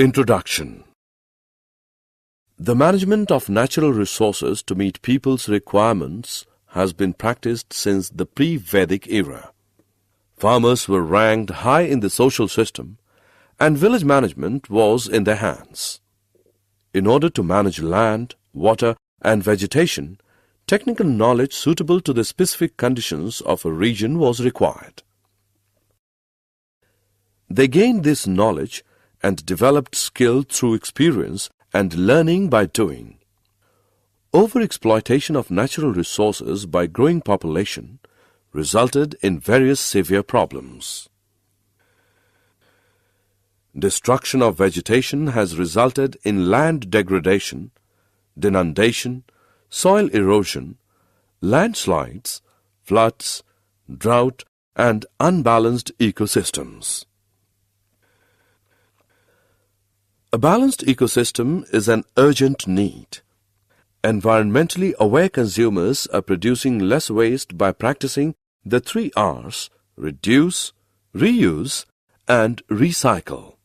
Introduction. The management of natural resources to meet people's requirements has been practiced since the pre-Vedic era. Farmers were ranked high in the social system, and village management was in their hands. In order to manage land, water, and vegetation, technical knowledge suitable to the specific conditions of a region was required. They gained this knowledge and developed skill through experience and learning by doing. Overexploitation of natural resources by growing population resulted in various severe problems. Destruction of vegetation has resulted in land degradation, denudation, soil erosion, landslides, floods, drought, and unbalanced ecosystems. A balanced ecosystem is an urgent need. Environmentally aware consumers are producing less waste by practicing the 3 R's: reduce, reuse, and recycle.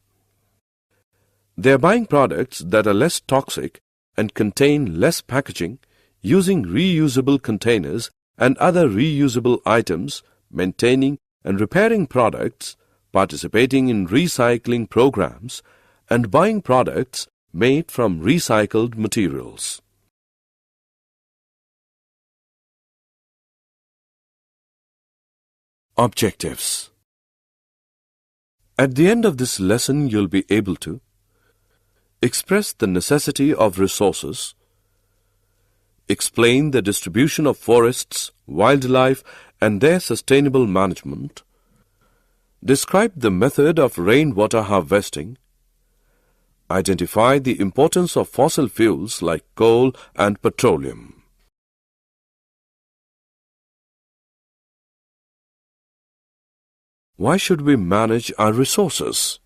They are buying products that are less toxic and contain less packaging, using reusable containers and other reusable items, maintaining and repairing products, participating in recycling programs, and buying products made from recycled materials. Objectives. At the end of this lesson, you'll be able to express the necessity of resources, explain the distribution of forests, wildlife, and their sustainable management, describe the method of rainwater harvesting, identify the importance of fossil fuels like coal and petroleum. Why should we manage our resources?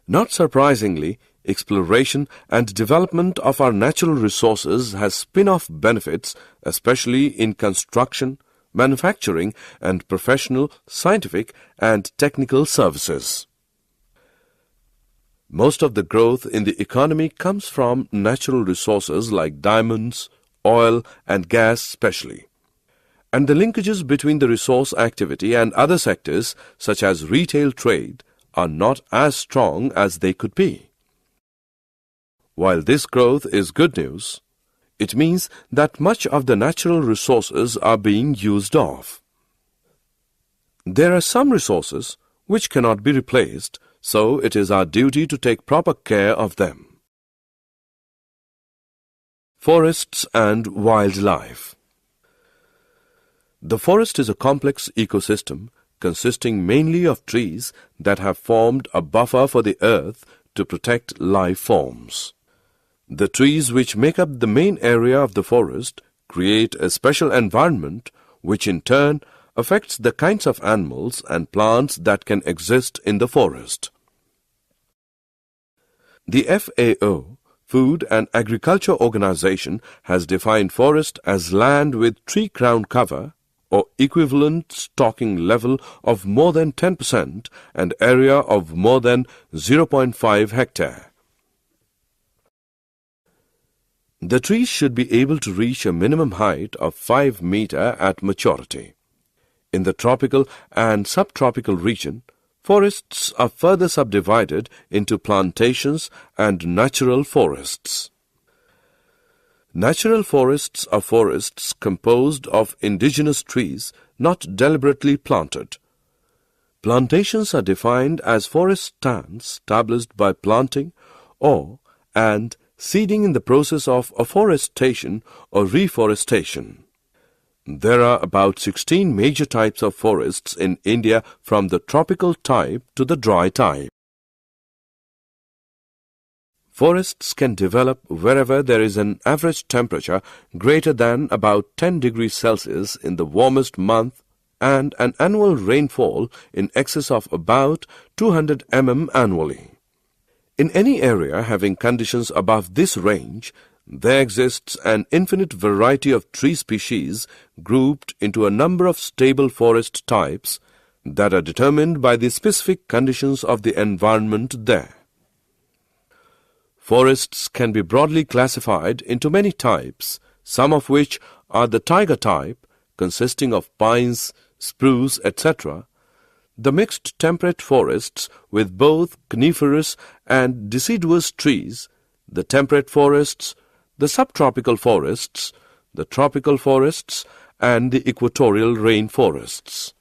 Not surprisingly, exploration and development of our natural resources has spin-off benefits, especially in construction, manufacturing, and professional, scientific, and technical services. Most of the growth in the economy comes from natural resources like diamonds, oil, and gas especially. And the linkages between the resource activity and other sectors, such as retail trade, are not as strong as they could be. While this growth is good news, it means that much of the natural resources are being used off. There are some resources which cannot be replaced, so it is our duty to take proper care of them. Forests and wildlife. The forest is a complex ecosystem consisting mainly of trees that have formed a buffer for the earth to protect life forms. The trees which make up the main area of the forest create a special environment which in turn affects the kinds of animals and plants that can exist in the forest. The FAO, Food and Agriculture Organization, has defined forest as land with tree crown cover or equivalent stocking level of more than 10% and area of more than 0.5 hectare. The trees should be able to reach a minimum height of 5 meters at maturity. In the tropical and subtropical region, forests are further subdivided into plantations and natural forests. Natural forests are forests composed of indigenous trees not deliberately planted. Plantations are defined as forest stands established by planting and seeding in the process of afforestation or reforestation. There are about 16 major types of forests in India, from the tropical type to the dry type. Forests can develop wherever there is an average temperature greater than about 10 degrees Celsius in the warmest month and an annual rainfall in excess of about 200 mm annually. In any area having conditions above this range, there exists an infinite variety of tree species grouped into a number of stable forest types that are determined by the specific conditions of the environment there. Forests can be broadly classified into many types, some of which are the taiga type, consisting of pines, spruce, etc., the mixed temperate forests with both coniferous and deciduous trees, the temperate forests, the subtropical forests, the tropical forests, and the equatorial rainforests.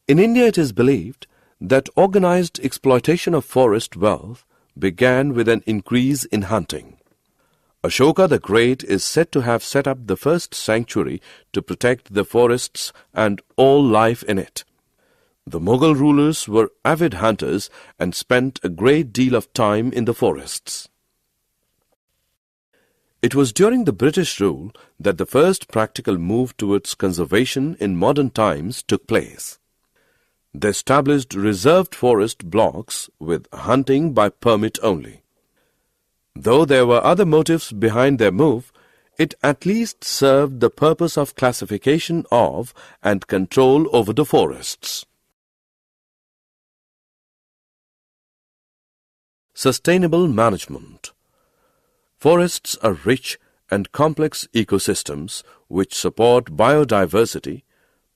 In India, it is believed that organized exploitation of forest wealth began with an increase in hunting. Ashoka the Great is said to have set up the first sanctuary to protect the forests and all life in it. The Mughal rulers were avid hunters and spent a great deal of time in the forests. It was during the British rule that the first practical move towards conservation in modern times took place. They established reserved forest blocks with hunting by permit only. Though there were other motives behind their move, it at least served the purpose of classification of and control over the forests. Sustainable management. Forests are rich and complex ecosystems which support biodiversity,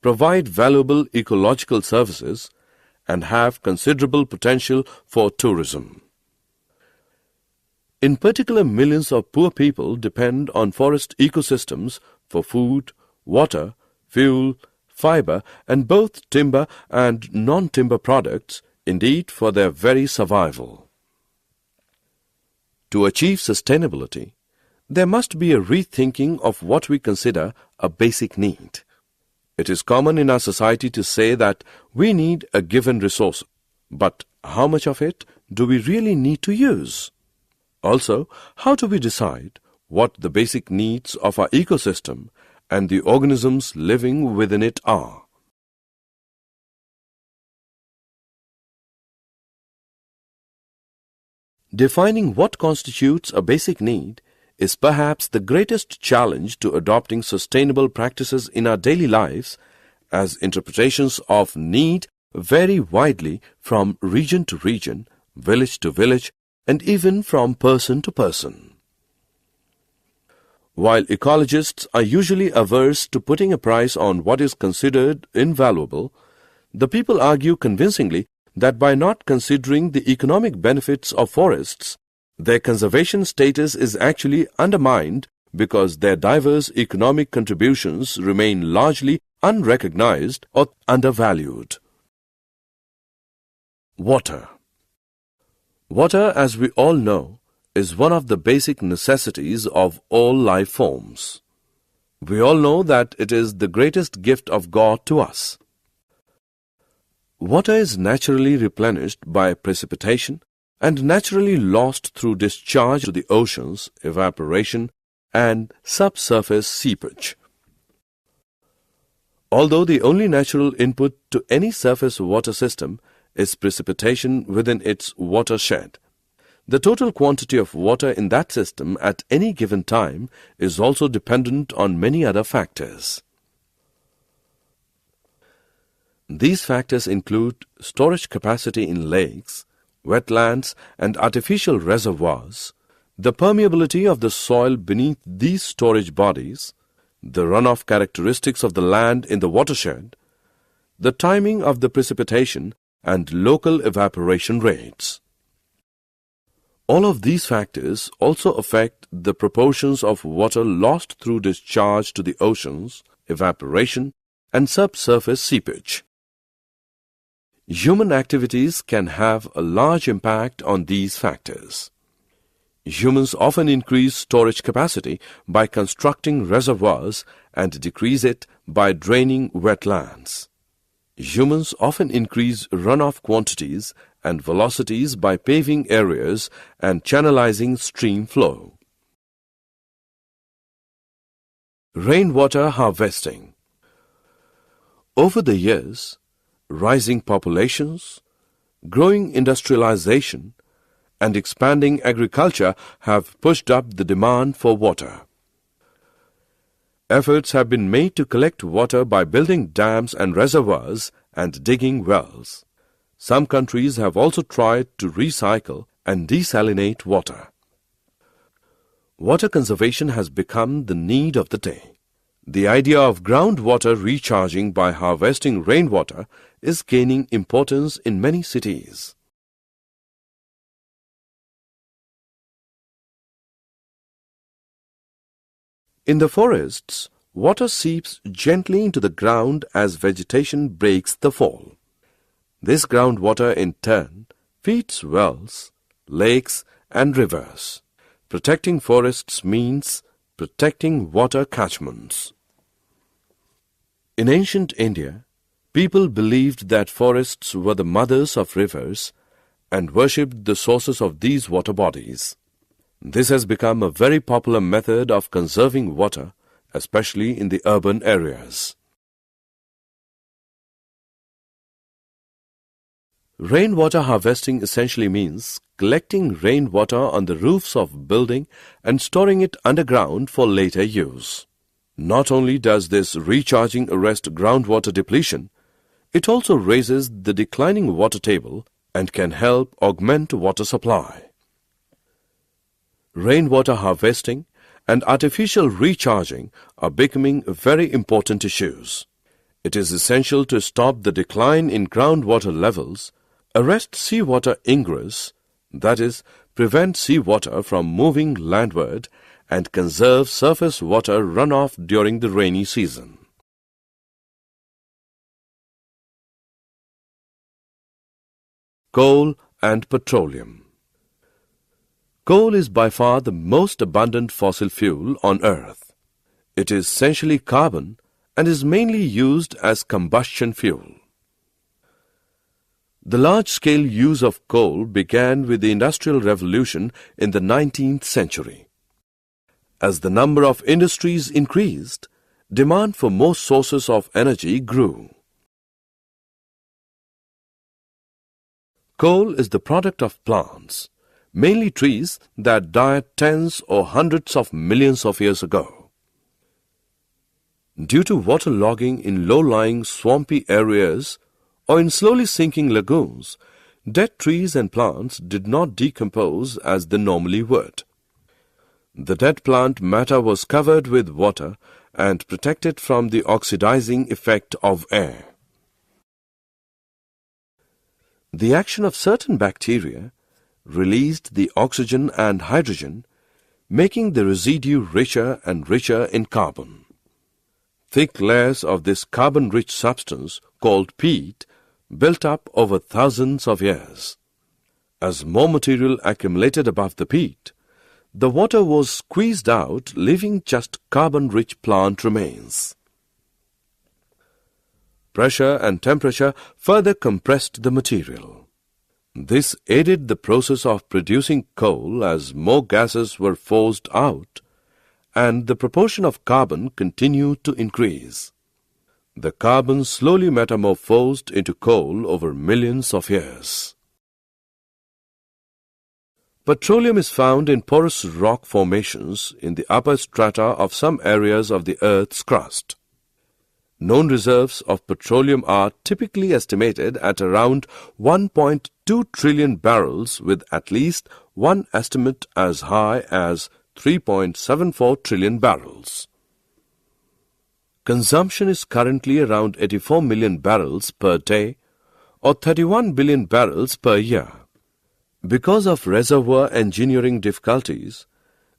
provide valuable ecological services, and have considerable potential for tourism. In particular, millions of poor people depend on forest ecosystems for food, water, fuel, fiber, and both timber and non-timber products, indeed for their very survival. To achieve sustainability, there must be a rethinking of what we consider a basic need. It is common in our society to say that we need a given resource, but how much of it do we really need to use? Also, how do we decide what the basic needs of our ecosystem and the organisms living within it are? Defining what constitutes a basic need is perhaps the greatest challenge to adopting sustainable practices in our daily lives, as interpretations of need vary widely from region to region, village to village, and even from person to person. While ecologists are usually averse to putting a price on what is considered invaluable, the people argue convincingly that by not considering the economic benefits of forests, their conservation status is actually undermined because their diverse economic contributions remain largely unrecognized or undervalued. Water. Water, as we all know, is one of the basic necessities of all life forms. We all know that it is the greatest gift of God to us. Water is naturally replenished by precipitation and naturally lost through discharge to the oceans, evaporation, and subsurface seepage. Although the only natural input to any surface water system is precipitation within its watershed, the total quantity of water in that system at any given time is also dependent on many other factors. These factors include storage capacity in lakes, wetlands, and artificial reservoirs, the permeability of the soil beneath these storage bodies, the runoff characteristics of the land in the watershed, the timing of the precipitation, and local evaporation rates. All of these factors also affect the proportions of water lost through discharge to the oceans, evaporation, and subsurface seepage. Human activities can have a large impact on these factors. Humans often increase storage capacity by constructing reservoirs and decrease it by draining wetlands. Humans often increase runoff quantities and velocities by paving areas and channelizing stream flow. Rainwater harvesting. Over the years, rising populations, growing industrialization, and expanding agriculture have pushed up the demand for water. Efforts have been made to collect water by building dams and reservoirs and digging wells. Some countries have also tried to recycle and desalinate water. Water conservation has become the need of the day. The idea of groundwater recharging by harvesting rainwater is gaining importance in many cities. In the forests, water seeps gently into the ground as vegetation breaks the fall. This groundwater in turn feeds wells, lakes and rivers. Protecting forests means protecting water catchments. In ancient India, people believed that forests were the mothers of rivers and worshipped the sources of these water bodies. This has become a very popular method of conserving water, especially in the urban areas. Rainwater harvesting essentially means collecting rainwater on the roofs of building and storing it underground for later use. Not only does this recharging arrest groundwater depletion, it also raises the declining water table and can help augment water supply. Rainwater harvesting and artificial recharging are becoming very important issues. It is essential to stop the decline in groundwater levels, arrest seawater ingress, that is, prevent seawater from moving landward, and conserve surface water runoff during the rainy season. Coal and petroleum. Coal is by far the most abundant fossil fuel on Earth. It is essentially carbon and is mainly used as combustion fuel. The large-scale use of coal began with the Industrial Revolution in the 19th century. As the number of industries increased, demand for more sources of energy grew. Coal is the product of plants, mainly trees that died tens or hundreds of millions of years ago. Due to waterlogging in low-lying swampy areas or in slowly sinking lagoons, dead trees and plants did not decompose as they normally would. The dead plant matter was covered with water and protected from the oxidizing effect of air. The action of certain bacteria released the oxygen and hydrogen, making the residue richer and richer in carbon. Thick layers of this carbon-rich substance, called peat, built up over thousands of years. As more material accumulated above the peat, the water was squeezed out, leaving just carbon-rich plant remains. Pressure and temperature further compressed the material. This aided the process of producing coal as more gases were forced out, and the proportion of carbon continued to increase. The carbon slowly metamorphosed into coal over millions of years. Petroleum is found in porous rock formations in the upper strata of some areas of the Earth's crust. Known reserves of petroleum are typically estimated at around 1.2 trillion barrels, with at least one estimate as high as 3.74 trillion barrels. Consumption is currently around 84 million barrels per day or 31 billion barrels per year. Because of reservoir engineering difficulties,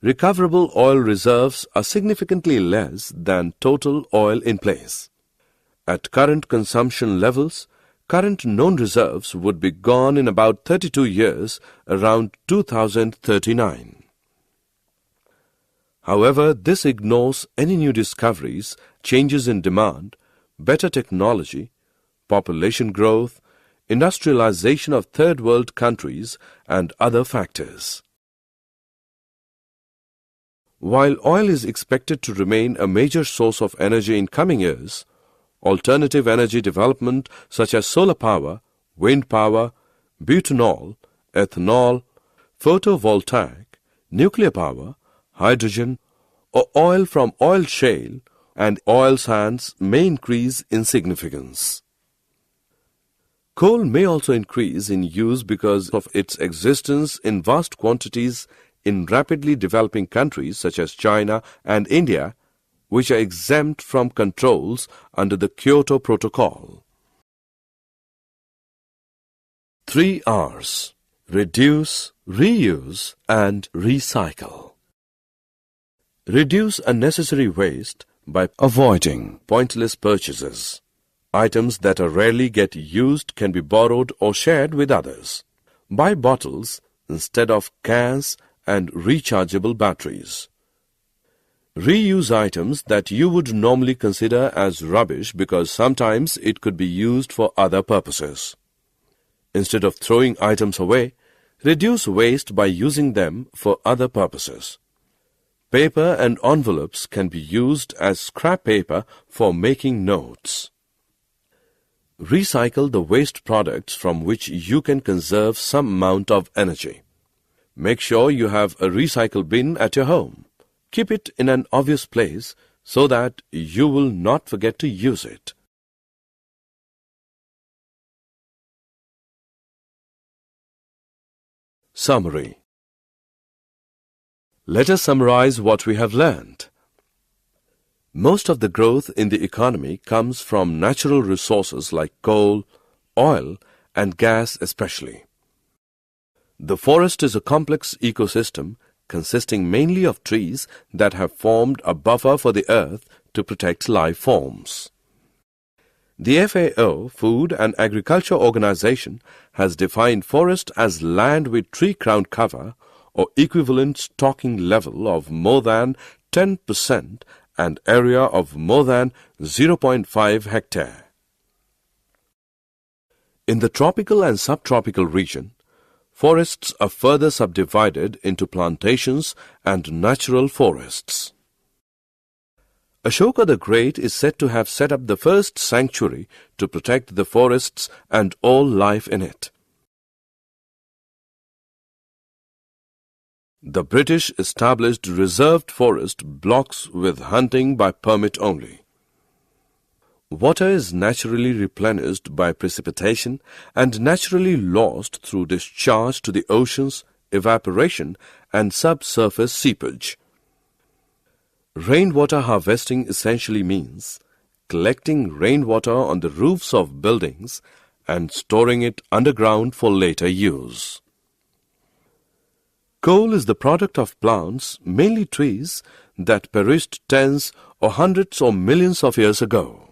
recoverable oil reserves are significantly less than total oil in place. At current consumption levels, current known reserves would be gone in about 32 years, around 2039. However, this ignores any new discoveries, changes in demand, better technology, population growth, industrialization of third world countries, and other factors. While oil is expected to remain a major source of energy in coming years, alternative energy development such as solar power, wind power, butanol, ethanol, photovoltaic, nuclear power, hydrogen, or oil from oil shale and oil sands may increase in significance. Coal may also increase in use because of its existence in vast quantities in rapidly developing countries such as China and India, which are exempt from controls under the Kyoto Protocol. 3 R's: reduce, reuse, and recycle. Reduce unnecessary waste by avoiding pointless purchases. Items that are rarely get used can be borrowed or shared with others. Buy bottles instead of cans and rechargeable batteries. Reuse items that you would normally consider as rubbish because sometimes it could be used for other purposes. Instead of throwing items away, reduce waste by using them for other purposes. Paper and envelopes can be used as scrap paper for making notes. Recycle the waste products from which you can conserve some amount of energy. Make sure you have a recycle bin at your home. Keep it in an obvious place so that you will not forget to use it. Summary. Let us summarize what we have learned. Most of the growth in the economy comes from natural resources like coal, oil, and gas especially. The forest is a complex ecosystem consisting mainly of trees that have formed a buffer for the earth to protect life forms. The FAO, Food and Agriculture Organization, has defined forest as land with tree crown cover or equivalent stocking level of more than 10% and area of more than 0.5 hectare. In the tropical and subtropical region, forests are further subdivided into plantations and natural forests. Ashoka the Great is said to have set up the first sanctuary to protect the forests and all life in it. The British established reserved forest blocks with hunting by permit only. Water is naturally replenished by precipitation and naturally lost through discharge to the oceans, evaporation, and subsurface seepage. Rainwater harvesting essentially means collecting rainwater on the roofs of buildings and storing it underground for later use. Coal is the product of plants, mainly trees, that perished tens or hundreds or millions of years ago.